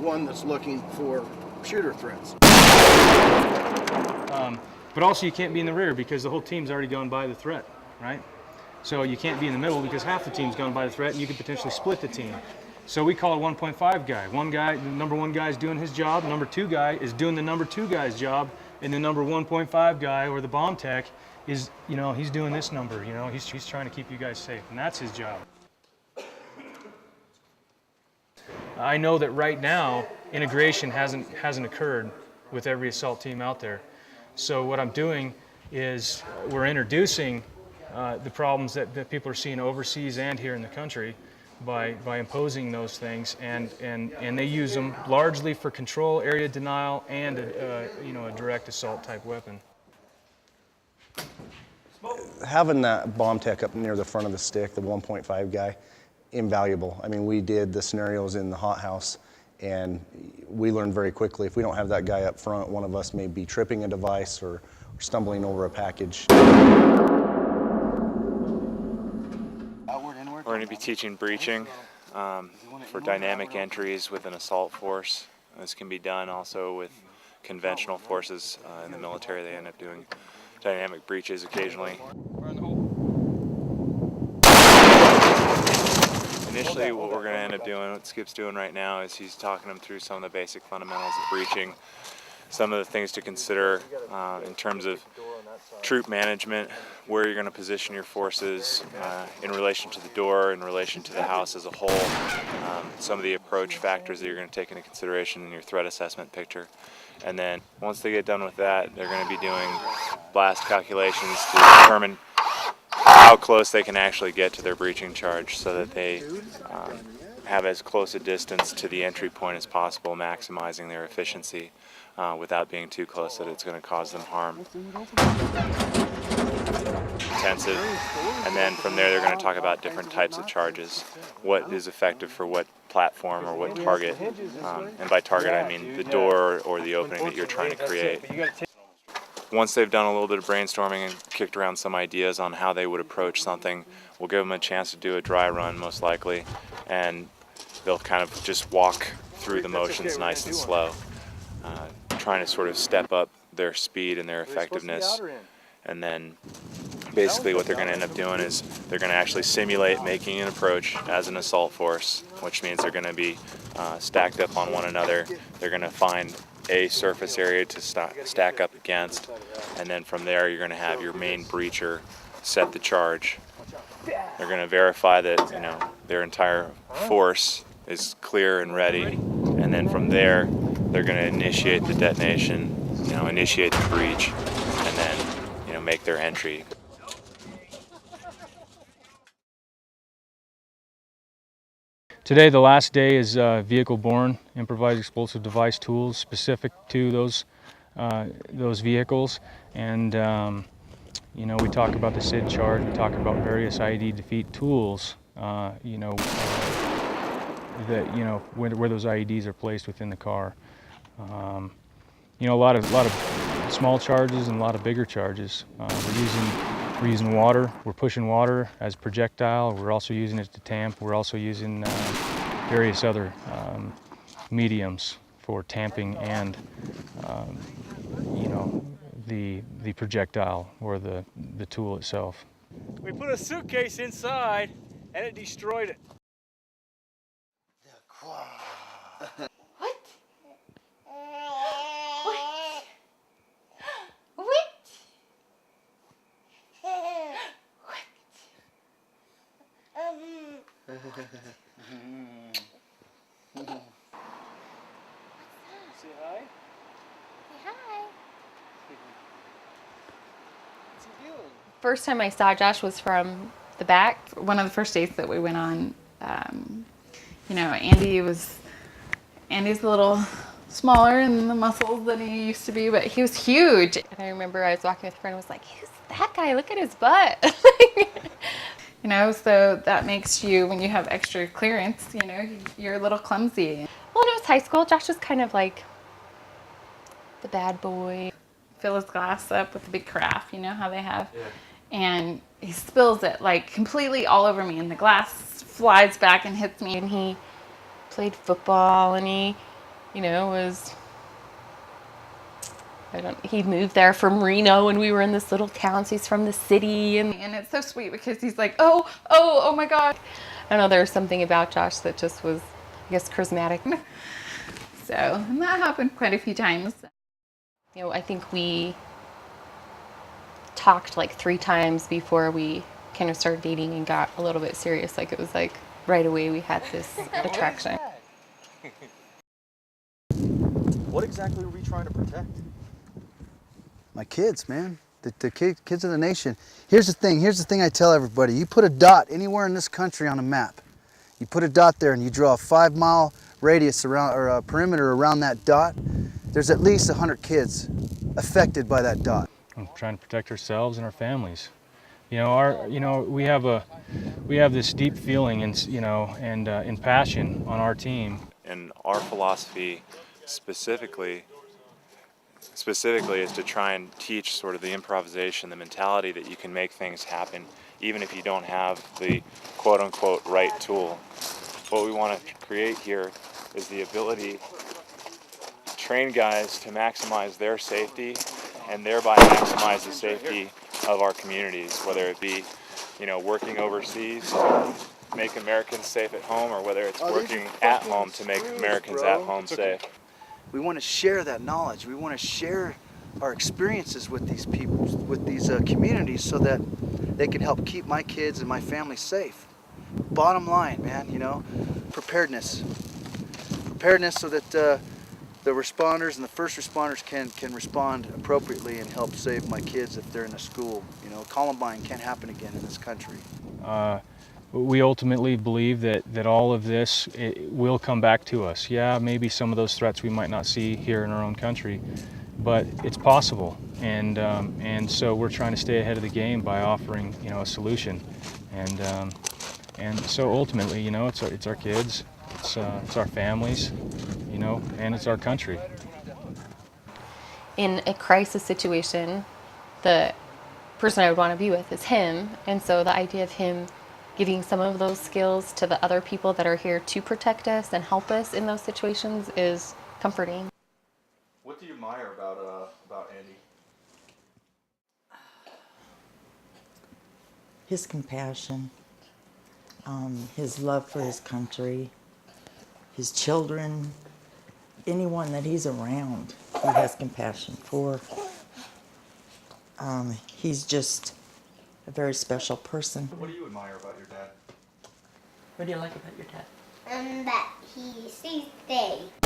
one that's looking for shooter threats. But also you can't be in the rear because the whole team's already gone by the threat, right? So you can't be in the middle because half the team's gone by the threat and you could potentially split the team. So we call it 1.5 guy. One guy, the number one guy is doing his job, number two guy is doing the number two guy's job, and the number 1.5 guy, or the bomb tech, is, you know, he's doing this number, you know, he's trying to keep you guys safe, and that's his job. I know that right now, integration hasn't occurred with every assault team out there. So what I'm doing is we're introducing the problems that people are seeing overseas and here in the country by imposing those things, and they use them largely for control, area denial, and a direct assault type weapon. Having that bomb tech up near the front of the stick, the 1.5 guy, invaluable. I mean, we did the scenarios in the hothouse, and we learned very quickly if we don't have that guy up front, one of us may be tripping a device or stumbling over a package. We're going to be teaching breaching for dynamic entries with an assault force. This can be done also with conventional forces in the military. They end up doing dynamic breaches occasionally. Initially, what we're going to end up doing, what Skip's doing right now, is he's talking them through some of the basic fundamentals of breaching, some of the things to consider in terms of troop management, where you're going to position your forces in relation to the door, in relation to the house as a whole, some of the approach factors that you're going to take into consideration in your threat assessment picture. And then once they get done with that, they're going to be doing blast calculations to determine how close they can actually get to their breaching charge so that they have as close a distance to the entry point as possible, maximizing their efficiency without being too close that it's going to cause them harm. Intensive, and then from there they're going to talk about different types of charges, what is effective for what platform or what target, and by target I mean the door or the opening that you're trying to create. Once they've done a little bit of brainstorming and kicked around some ideas on how they would approach something, we'll give them a chance to do a dry run most likely, and they'll kind of just walk through the motions nice and slow, trying to sort of step up their speed and their effectiveness. And then basically what they're going to end up doing is they're going to actually simulate making an approach as an assault force, which means they're going to be stacked up on one another. They're going to find a surface area to stack up against, and then from there you're going to have your main breacher set the charge. They're going to verify that, you know, their entire force is clear and ready, and then from there they're going to initiate the detonation, you know, initiate the breach, and then, you know, make their entry. Today, the last day, is vehicle-borne improvised explosive device tools specific to those vehicles, and you know, we talk about the SID charge, we talk about various IED defeat tools, you know, that, you know, where those IEDs are placed within the car. You know, a lot of small charges and a lot of bigger charges. We're using water. We're pushing water as projectile. We're also using it to tamp. We're also using various other mediums for tamping and you know, the projectile or the tool itself. We put a suitcase inside and it destroyed it. What? What? Say hi. Say hi. What's he doing? First time I saw Josh was from the back. One of the first dates that we went on, you know, Andy's a little smaller in the muscles than he used to be, but he was huge. And I remember I was walking with a friend and was like, who's that guy? Look at his butt. You know, so that makes you, when you have extra clearance, you know, you're a little clumsy. Well, when it was high school, Josh was kind of like the bad boy. Fill his glass up with a big carafe, you know how they have? Yeah. And he spills it like completely all over me, and the glass flies back and hits me. And he played football, and he you know, he moved there from Reno and we were in this little town, so he's from the city. And it's so sweet because he's like, oh my God. I don't know, there was something about Josh that just was, I guess, charismatic. So, and that happened quite a few times. You know, I think we talked like 3 times before we kind of started dating and got a little bit serious. Like, it was like right away we had this attraction. What exactly were we trying to protect? My kids, man. The kids of the nation. Here's the thing I tell everybody. You put a dot anywhere in this country on a map. You put a dot there and you draw a 5-mile radius around, or a perimeter around that dot. There's at least 100 kids affected by that dot. I'm trying to protect ourselves and our families. We have this deep feeling and passion on our team. And our philosophy specifically is to try and teach sort of the improvisation, the mentality that you can make things happen even if you don't have the quote-unquote right tool. What we want to create here is the ability to train guys to maximize their safety and thereby maximize the safety of our communities, whether it be, working overseas to make Americans safe at home, or whether it's working at home to make Americans at home safe. We want to share that knowledge. We want to share our experiences with these people, with these communities, so that they can help keep my kids and my family safe. Bottom line, man, preparedness. Preparedness so that the responders and the first responders can respond appropriately and help save my kids if they're in a school. Columbine can't happen again in this country. We ultimately believe that all of this will come back to us. Yeah, maybe some of those threats we might not see here in our own country, but it's possible. And so we're trying to stay ahead of the game by offering a solution. And so ultimately, it's our kids, it's our families, and it's our country. In a crisis situation, the person I would want to be with is him. And so the idea of him giving some of those skills to the other people that are here to protect us and help us in those situations is comforting. What do you admire about Andy? His compassion, his love for his country, his children, anyone that he's around, he has compassion for. He's just a very special person. What do you admire about your dad? What do you like about your dad? That he stays safe.